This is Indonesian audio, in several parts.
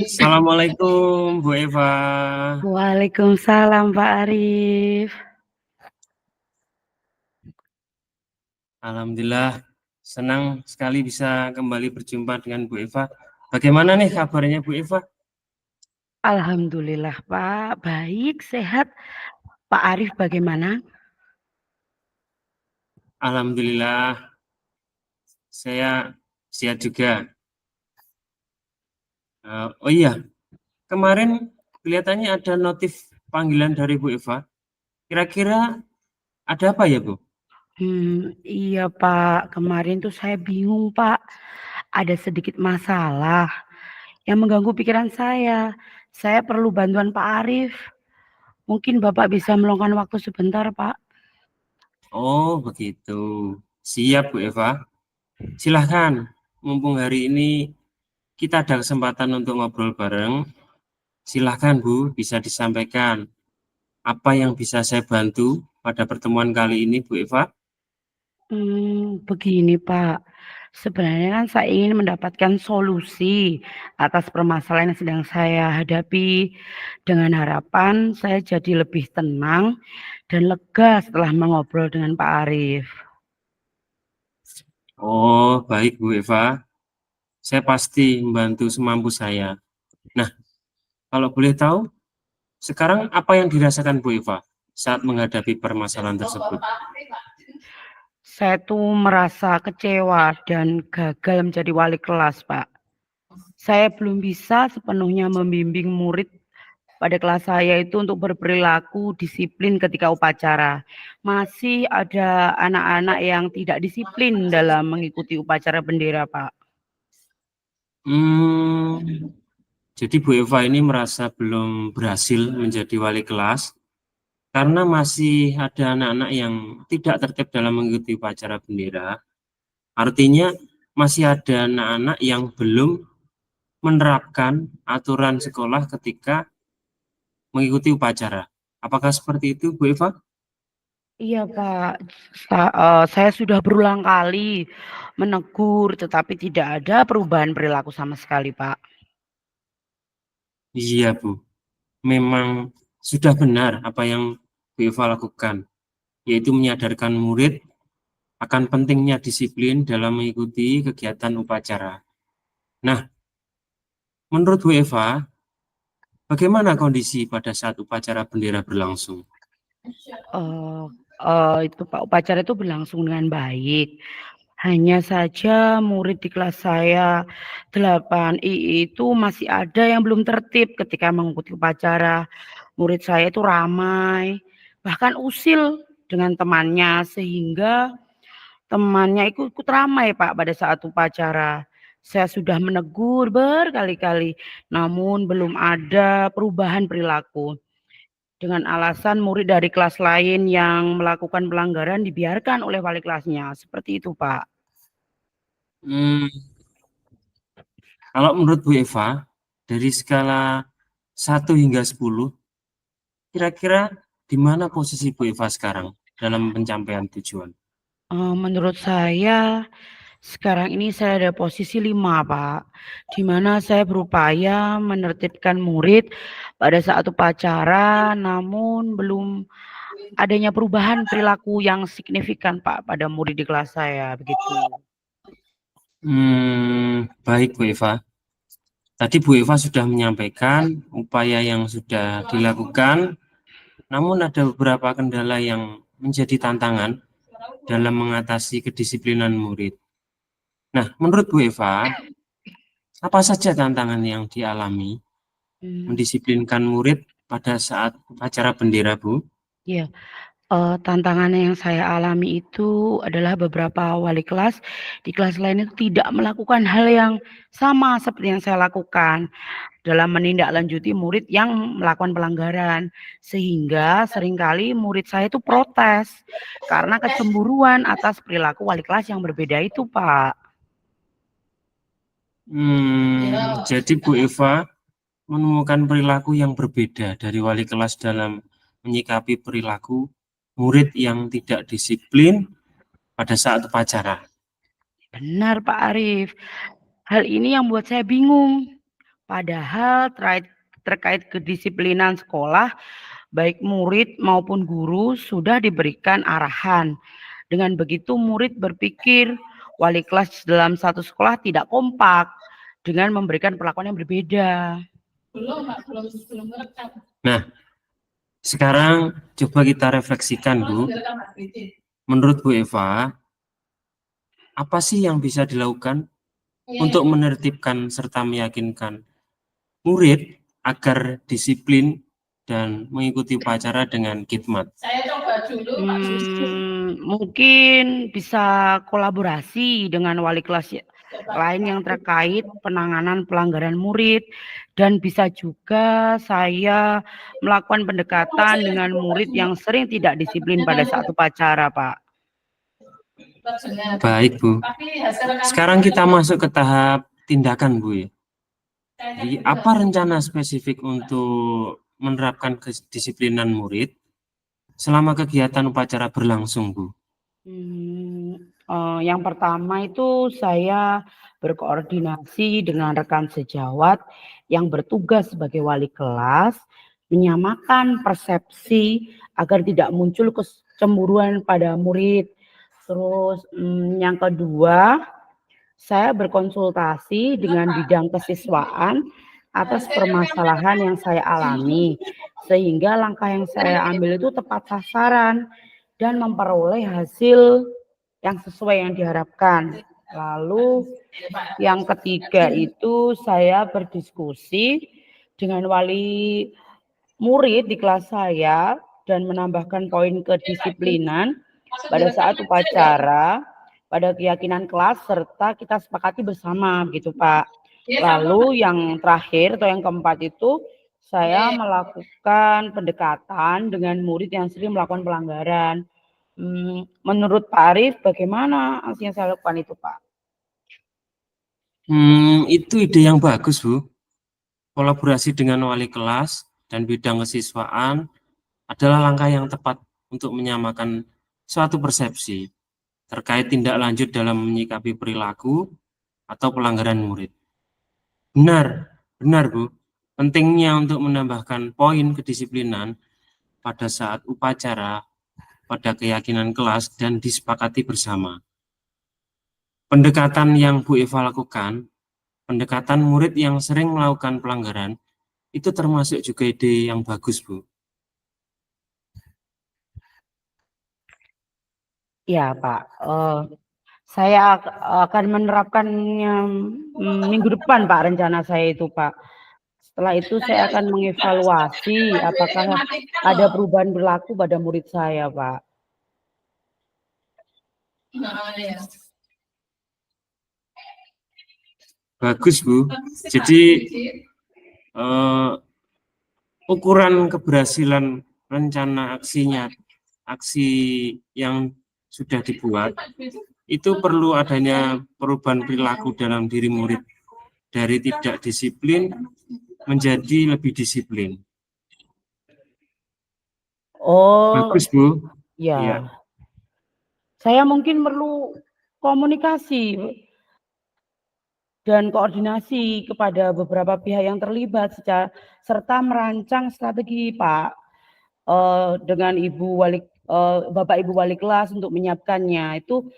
Assalamualaikum Bu Eva. Waalaikumsalam Pak Arif. Alhamdulillah senang sekali bisa kembali berjumpa dengan Bu Eva. Bagaimana nih kabarnya Bu Eva? Alhamdulillah Pak, baik, sehat. Pak Arif bagaimana? Alhamdulillah saya sehat juga. Oh iya, kemarin kelihatannya ada notif panggilan dari Bu Eva. Kira-kira ada apa ya Bu? Iya Pak, kemarin tuh saya bingung Pak. Ada sedikit masalah yang mengganggu pikiran saya. Saya perlu bantuan Pak Arif. Mungkin Bapak bisa meluangkan waktu sebentar Pak. Oh begitu. Siap Bu Eva. Silahkan, mumpung hari ini kita ada kesempatan untuk ngobrol bareng. Silahkan Bu, bisa disampaikan apa yang bisa saya bantu pada pertemuan kali ini Bu Eva? Begini Pak, sebenarnya kan saya ingin mendapatkan solusi atas permasalahan yang sedang saya hadapi. Dengan harapan saya jadi lebih tenang dan lega setelah mengobrol dengan Pak Arif. Oh baik Bu Eva, saya pasti membantu semampu saya. Nah, kalau boleh tahu, sekarang apa yang dirasakan Bu Eva saat menghadapi permasalahan tersebut? Saya tuh merasa kecewa dan gagal menjadi wali kelas, Pak. Saya belum bisa sepenuhnya membimbing murid pada kelas saya itu untuk berperilaku disiplin ketika upacara. Masih ada anak-anak yang tidak disiplin dalam mengikuti upacara bendera, Pak. Jadi Bu Eva ini merasa belum berhasil menjadi wali kelas karena masih ada anak-anak yang tidak tertib dalam mengikuti upacara bendera. Artinya masih ada anak-anak yang belum menerapkan aturan sekolah ketika mengikuti upacara. Apakah seperti itu Bu Eva? Iya, Pak. Saya sudah berulang kali menegur, tetapi tidak ada perubahan perilaku sama sekali, Pak. Iya Bu, memang sudah benar apa yang Bu Eva lakukan, yaitu menyadarkan murid akan pentingnya disiplin dalam mengikuti kegiatan upacara. Nah, menurut Bu Eva, bagaimana kondisi pada saat upacara bendera berlangsung? Itu Pak, upacara itu berlangsung dengan baik. Hanya saja murid di kelas saya 8I itu masih ada yang belum tertib ketika mengikuti upacara. Murid saya itu ramai, bahkan usil dengan temannya sehingga temannya ikut ramai Pak pada saat upacara. Saya sudah menegur berkali-kali, namun belum ada perubahan perilaku. Dengan alasan murid dari kelas lain yang melakukan pelanggaran dibiarkan oleh wali kelasnya. Seperti itu, Pak. Kalau menurut Bu Eva, dari skala 1 hingga 10, kira-kira di mana posisi Bu Eva sekarang dalam pencapaian tujuan? Menurut saya sekarang ini saya ada posisi 5, Pak. Di mana saya berupaya menertibkan murid pada saat upacara, namun belum adanya perubahan perilaku yang signifikan, Pak, pada murid di kelas saya, begitu. Baik Bu Eva. Tadi Bu Eva sudah menyampaikan upaya yang sudah dilakukan, namun ada beberapa kendala yang menjadi tantangan dalam mengatasi kedisiplinan murid. Nah, menurut Bu Eva, apa saja tantangan yang dialami mendisiplinkan murid pada saat upacara bendera, Bu? Iya. Tantangan yang saya alami itu adalah beberapa wali kelas di kelas lain itu tidak melakukan hal yang sama seperti yang saya lakukan dalam menindaklanjuti murid yang melakukan pelanggaran. Sehingga seringkali murid saya itu protes karena kecemburuan atas perilaku wali kelas yang berbeda itu, Pak. Jadi Bu Eva menemukan perilaku yang berbeda dari wali kelas dalam menyikapi perilaku murid yang tidak disiplin pada saat upacara. Benar Pak Arif. Hal ini yang membuat saya bingung. Padahal terkait kedisiplinan sekolah, baik murid maupun guru sudah diberikan arahan. Dengan begitu murid berpikir wali kelas dalam satu sekolah tidak kompak dengan memberikan perlakuan yang berbeda. Nah, sekarang coba kita refleksikan, Bu. Menurut Bu Eva, apa sih yang bisa dilakukan untuk menertibkan serta meyakinkan murid agar disiplin dan mengikuti upacara dengan khidmat? Mungkin bisa kolaborasi dengan wali kelas lain yang terkait penanganan pelanggaran murid, dan bisa juga saya melakukan pendekatan dengan murid yang sering tidak disiplin pada saat upacara, Pak. Baik, Bu. Sekarang kita masuk ke tahap tindakan, Bu ya. Jadi, apa rencana spesifik untuk menerapkan kedisiplinan murid selama kegiatan upacara berlangsung, Bu? Yang pertama itu saya berkoordinasi dengan rekan sejawat yang bertugas sebagai wali kelas, menyamakan persepsi agar tidak muncul kecemburuan pada murid. Terus yang kedua, saya berkonsultasi dengan bidang kesiswaan atas permasalahan yang saya alami, sehingga langkah yang saya ambil itu tepat sasaran dan memperoleh hasil yang sesuai yang diharapkan. Lalu yang ketiga itu saya berdiskusi dengan wali murid di kelas saya dan menambahkan poin kedisiplinan pada saat upacara, pada keyakinan kelas, serta kita sepakati bersama gitu Pak. Lalu yang terakhir atau yang keempat itu saya melakukan pendekatan dengan murid yang sering melakukan pelanggaran. Menurut Pak Arif, bagaimana aksi yang saya lakukan itu, Pak? Itu ide yang bagus, Bu. Kolaborasi dengan wali kelas dan bidang kesiswaan adalah langkah yang tepat untuk menyamakan suatu persepsi terkait tindak lanjut dalam menyikapi perilaku atau pelanggaran murid. Benar, Bu. Pentingnya untuk menambahkan poin kedisiplinan pada saat upacara, pada keyakinan kelas, dan disepakati bersama. Pendekatan yang Bu Eva lakukan, pendekatan murid yang sering melakukan pelanggaran, itu termasuk juga ide yang bagus, Bu. Ya, Pak. Saya akan menerapkannya minggu depan, Pak, rencana saya itu, Pak. Setelah itu saya akan mengevaluasi apakah ada perubahan berlaku pada murid saya, Pak. Bagus, Bu. Jadi, ukuran keberhasilan rencana aksi yang sudah dibuat, itu perlu adanya perubahan perilaku dalam diri murid dari tidak disiplin menjadi lebih disiplin. Oh, bagus, Bu. Ya. Ya. Saya mungkin perlu komunikasi dan koordinasi kepada beberapa pihak yang terlibat serta merancang strategi, Pak, dengan Bapak Ibu wali kelas untuk menyiapkannya. Itu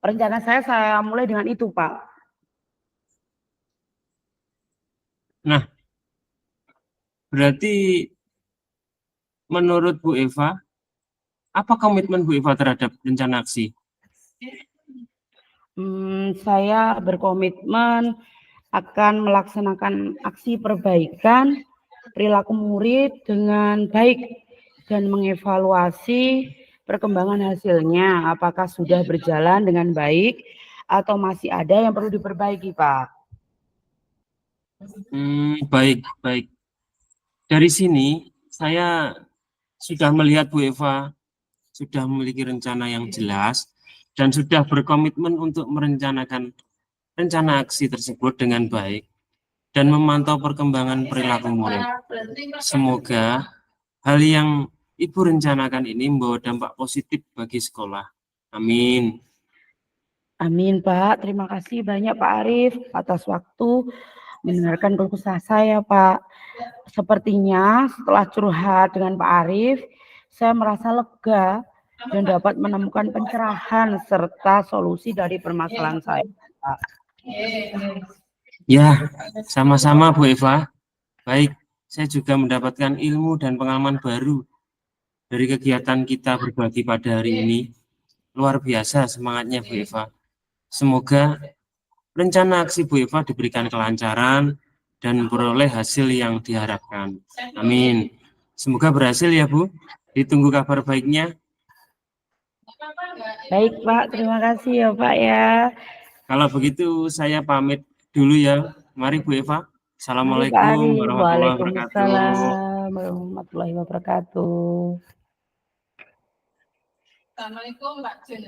rencana saya mulai dengan itu, Pak. Nah, berarti menurut Bu Eva, apa komitmen Bu Eva terhadap rencana aksi? Saya berkomitmen akan melaksanakan aksi perbaikan perilaku murid dengan baik dan mengevaluasi perkembangan hasilnya, apakah sudah berjalan dengan baik atau masih ada yang perlu diperbaiki, Pak. Baik. Dari sini saya sudah melihat Bu Eva sudah memiliki rencana yang jelas dan sudah berkomitmen untuk merencanakan rencana aksi tersebut dengan baik dan memantau perkembangan perilaku murid. Semoga hal yang Ibu rencanakan ini membawa dampak positif bagi sekolah. Amin. Amin, Pak. Terima kasih banyak Pak Arif atas waktu mendengarkan keluh kesah saya, Pak. Sepertinya setelah curhat dengan Pak Arif, saya merasa lega dan dapat menemukan pencerahan serta solusi dari permasalahan saya, Pak. Ya, sama-sama Bu Eva. Baik, saya juga mendapatkan ilmu dan pengalaman baru dari kegiatan kita berbagi pada hari ini. Luar biasa semangatnya Bu Eva. Semoga rencana aksi Bu Eva diberikan kelancaran dan memperoleh hasil yang diharapkan. Amin. Semoga berhasil ya Bu. Ditunggu kabar baiknya. Baik Pak, terima kasih ya Pak ya. Kalau begitu saya pamit dulu ya. Mari Bu Eva. Mari Pak Assalamualaikum Arif. warahmatullahi wabarakatuh. Waalaikumsalam warahmatullahi wabarakatuh. Assalamualaikum Mbak Jun.